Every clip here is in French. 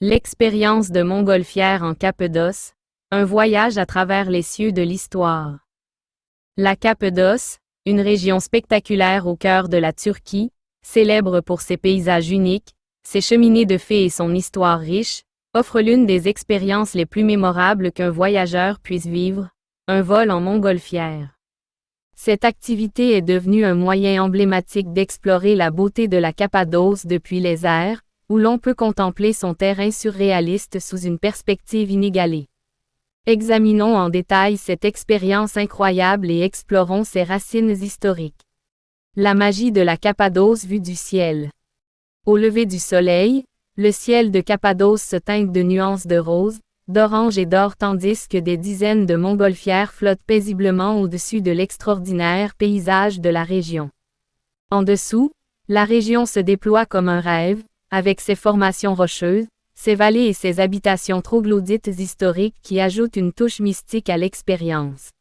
L'expérience de montgolfière en Cappadoce, un voyage à travers les cieux de l'histoire. La Cappadoce, une région spectaculaire au cœur de la Turquie, célèbre pour ses paysages uniques, ses cheminées de fées et son histoire riche, offre l'une des expériences les plus mémorables qu'un voyageur puisse vivre, un vol en montgolfière. Cette activité est devenue un moyen emblématique d'explorer la beauté de la Cappadoce depuis les airs, où l'on peut contempler son terrain surréaliste sous une perspective inégalée. Examinons en détail cette expérience incroyable et explorons ses racines historiques. La magie de la Cappadoce vue du ciel. Au lever du soleil, le ciel de Cappadoce se teinte de nuances de rose, d'orange et d'or tandis que des dizaines de montgolfières flottent paisiblement au-dessus de l'extraordinaire paysage de la région. En dessous, la région se déploie comme un rêve, avec ses formations rocheuses, ses vallées et ses habitations troglodytes historiques qui ajoutent une touche mystique à l'expérience.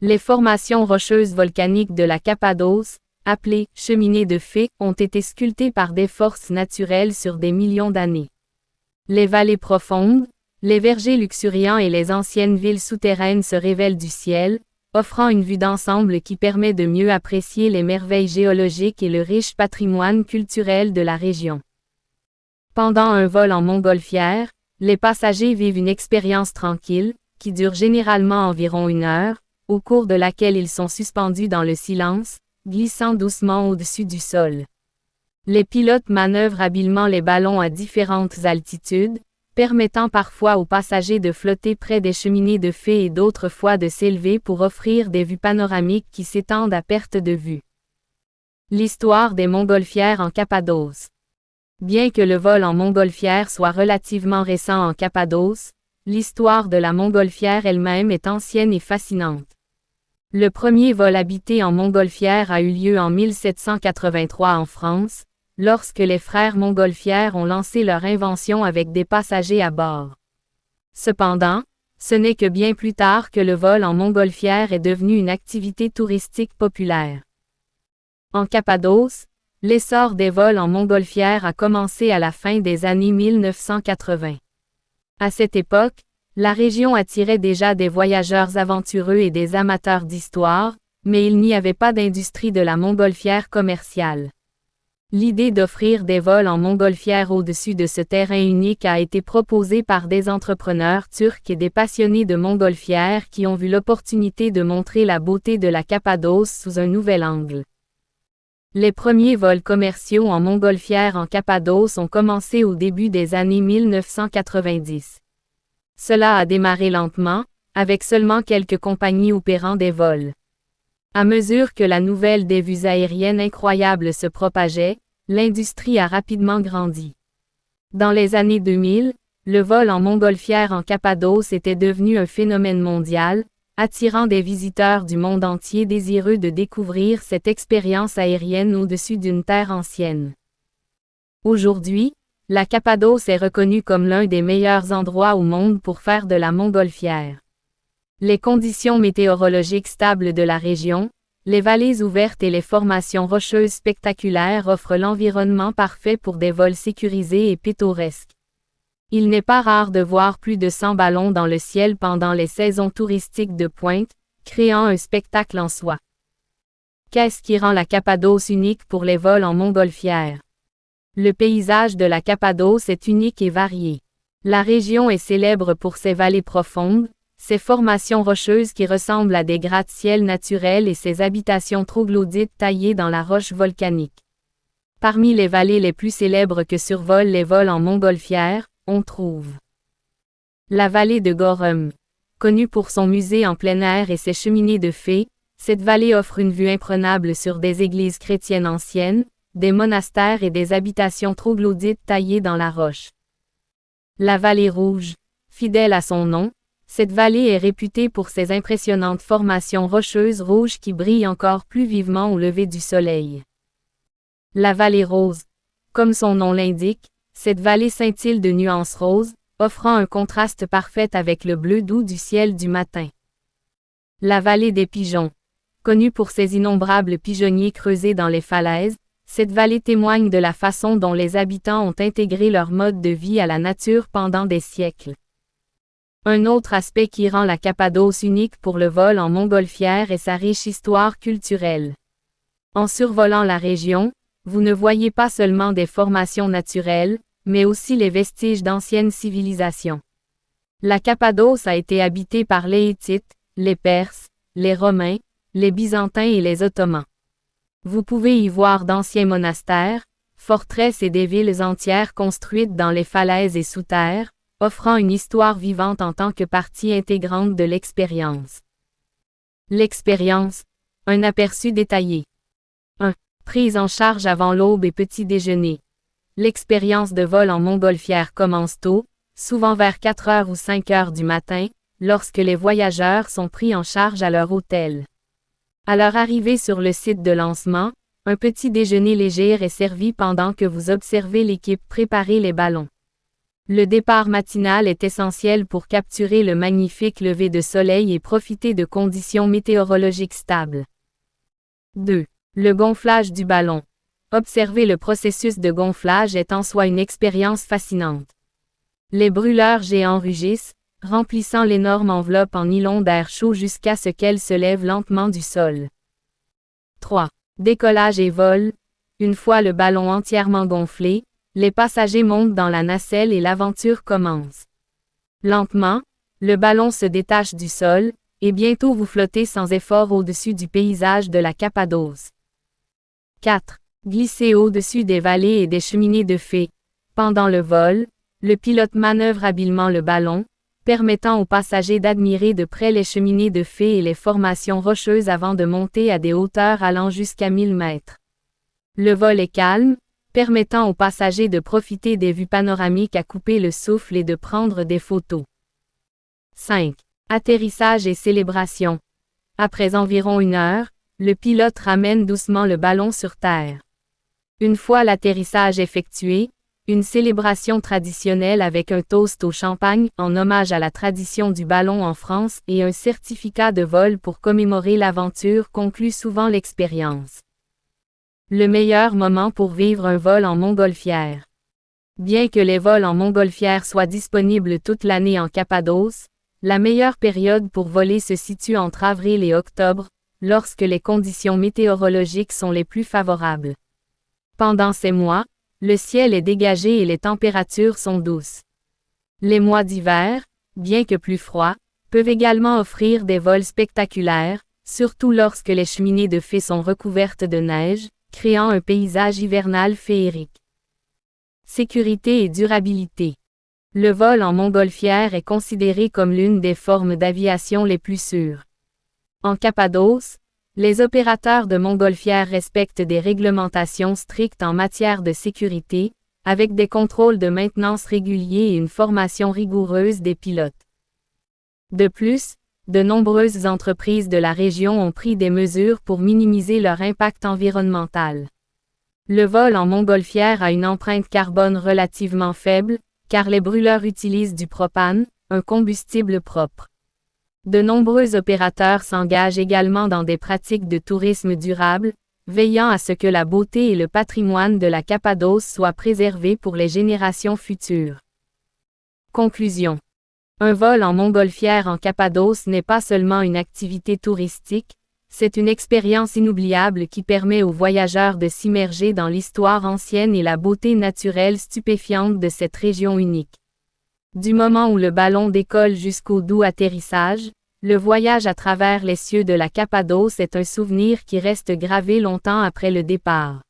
Les formations rocheuses volcaniques de la Cappadoce, appelées « cheminées de fées », ont été sculptées par des forces naturelles sur des millions d'années. Les vallées profondes, les vergers luxuriants et les anciennes villes souterraines se révèlent du ciel, offrant une vue d'ensemble qui permet de mieux apprécier les merveilles géologiques et le riche patrimoine culturel de la région. Pendant un vol en montgolfière, les passagers vivent une expérience tranquille, qui dure généralement environ 1 heure, au cours de laquelle ils sont suspendus dans le silence, glissant doucement au-dessus du sol. Les pilotes manœuvrent habilement les ballons à différentes altitudes, permettant parfois aux passagers de flotter près des cheminées de fées et d'autres fois de s'élever pour offrir des vues panoramiques qui s'étendent à perte de vue. L'histoire des montgolfières en Cappadoce. Bien que le vol en montgolfière soit relativement récent en Cappadoce, l'histoire de la montgolfière elle-même est ancienne et fascinante. Le premier vol habité en montgolfière a eu lieu en 1783 en France, lorsque les frères Montgolfière ont lancé leur invention avec des passagers à bord. Cependant, ce n'est que bien plus tard que le vol en montgolfière est devenu une activité touristique populaire. En Cappadoce, l'essor des vols en montgolfière a commencé à la fin des années 1980. À cette époque, la région attirait déjà des voyageurs aventureux et des amateurs d'histoire, mais il n'y avait pas d'industrie de la montgolfière commerciale. L'idée d'offrir des vols en montgolfière au-dessus de ce terrain unique a été proposée par des entrepreneurs turcs et des passionnés de montgolfière qui ont vu l'opportunité de montrer la beauté de la Cappadoce sous un nouvel angle. Les premiers vols commerciaux en montgolfière en Cappadoce ont commencé au début des années 1990. Cela a démarré lentement, avec seulement quelques compagnies opérant des vols. À mesure que la nouvelle des vues aériennes incroyables se propageait, l'industrie a rapidement grandi. Dans les années 2000, le vol en montgolfière en Cappadoce était devenu un phénomène mondial, attirant des visiteurs du monde entier désireux de découvrir cette expérience aérienne au-dessus d'une terre ancienne. Aujourd'hui, la Cappadoce est reconnue comme l'un des meilleurs endroits au monde pour faire de la montgolfière. Les conditions météorologiques stables de la région, les vallées ouvertes et les formations rocheuses spectaculaires offrent l'environnement parfait pour des vols sécurisés et pittoresques. Il n'est pas rare de voir plus de 100 ballons dans le ciel pendant les saisons touristiques de pointe, créant un spectacle en soi. Qu'est-ce qui rend la Cappadoce unique pour les vols en montgolfière? Le paysage de la Cappadoce est unique et varié. La région est célèbre pour ses vallées profondes, ses formations rocheuses qui ressemblent à des gratte-ciel naturels et ses habitations troglodytes taillées dans la roche volcanique. Parmi les vallées les plus célèbres que survolent les vols en montgolfière, on trouve la vallée de Gorum. Connue pour son musée en plein air et ses cheminées de fées, cette vallée offre une vue imprenable sur des églises chrétiennes anciennes, des monastères et des habitations troglodytes taillées dans la roche. La vallée rouge. Fidèle à son nom, cette vallée est réputée pour ses impressionnantes formations rocheuses rouges qui brillent encore plus vivement au lever du soleil. La vallée rose. Comme son nom l'indique, cette vallée scintille de nuances roses, offrant un contraste parfait avec le bleu doux du ciel du matin. La vallée des pigeons. Connue pour ses innombrables pigeonniers creusés dans les falaises, cette vallée témoigne de la façon dont les habitants ont intégré leur mode de vie à la nature pendant des siècles. Un autre aspect qui rend la Cappadoce unique pour le vol en montgolfière est sa riche histoire culturelle. En survolant la région, vous ne voyez pas seulement des formations naturelles, mais aussi les vestiges d'anciennes civilisations. La Cappadoce a été habitée par les Hittites, les Perses, les Romains, les Byzantins et les Ottomans. Vous pouvez y voir d'anciens monastères, forteresses et des villes entières construites dans les falaises et sous terre, offrant une histoire vivante en tant que partie intégrante de l'expérience. L'expérience, un aperçu détaillé. 1. Prise en charge avant l'aube et petit déjeuner. L'expérience de vol en montgolfière commence tôt, souvent vers 4 heures ou 5 heures du matin, lorsque les voyageurs sont pris en charge à leur hôtel. À leur arrivée sur le site de lancement, un petit déjeuner léger est servi pendant que vous observez l'équipe préparer les ballons. Le départ matinal est essentiel pour capturer le magnifique lever de soleil et profiter de conditions météorologiques stables. 2. Le gonflage du ballon. Observer le processus de gonflage est en soi une expérience fascinante. Les brûleurs géants rugissent, remplissant l'énorme enveloppe en nylon d'air chaud jusqu'à ce qu'elle se lève lentement du sol. 3. Décollage et vol. Une fois le ballon entièrement gonflé, les passagers montent dans la nacelle et l'aventure commence. Lentement, le ballon se détache du sol, et bientôt vous flottez sans effort au-dessus du paysage de la Cappadoce. 4. Glisser au-dessus des vallées et des cheminées de fées. Pendant le vol, le pilote manœuvre habilement le ballon, permettant aux passagers d'admirer de près les cheminées de fées et les formations rocheuses avant de monter à des hauteurs allant jusqu'à 1000 mètres. Le vol est calme, permettant aux passagers de profiter des vues panoramiques à couper le souffle et de prendre des photos. 5. Atterrissage et célébration. Après environ 1 heure, le pilote ramène doucement le ballon sur terre. Une fois l'atterrissage effectué, une célébration traditionnelle avec un toast au champagne en hommage à la tradition du ballon en France et un certificat de vol pour commémorer l'aventure conclut souvent l'expérience. Le meilleur moment pour vivre un vol en montgolfière. Bien que les vols en montgolfière soient disponibles toute l'année en Cappadoce, la meilleure période pour voler se situe entre avril et octobre, lorsque les conditions météorologiques sont les plus favorables. Pendant ces mois, le ciel est dégagé et les températures sont douces. Les mois d'hiver, bien que plus froids, peuvent également offrir des vols spectaculaires, surtout lorsque les cheminées de fées sont recouvertes de neige, créant un paysage hivernal féerique. Sécurité et durabilité. Le vol en montgolfière est considéré comme l'une des formes d'aviation les plus sûres. En Cappadoce, les opérateurs de montgolfière respectent des réglementations strictes en matière de sécurité, avec des contrôles de maintenance réguliers et une formation rigoureuse des pilotes. De plus, de nombreuses entreprises de la région ont pris des mesures pour minimiser leur impact environnemental. Le vol en montgolfière a une empreinte carbone relativement faible, car les brûleurs utilisent du propane, un combustible propre. De nombreux opérateurs s'engagent également dans des pratiques de tourisme durable, veillant à ce que la beauté et le patrimoine de la Cappadoce soient préservés pour les générations futures. Conclusion. Un vol en montgolfière en Cappadoce n'est pas seulement une activité touristique, c'est une expérience inoubliable qui permet aux voyageurs de s'immerger dans l'histoire ancienne et la beauté naturelle stupéfiante de cette région unique. Du moment où le ballon décolle jusqu'au doux atterrissage, le voyage à travers les cieux de la Cappadoce est un souvenir qui reste gravé longtemps après le départ.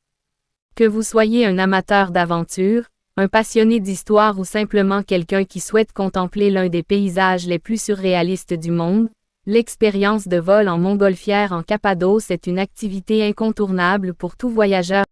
Que vous soyez un amateur d'aventure, un passionné d'histoire ou simplement quelqu'un qui souhaite contempler l'un des paysages les plus surréalistes du monde, l'expérience de vol en montgolfière en Cappadoce est une activité incontournable pour tout voyageur.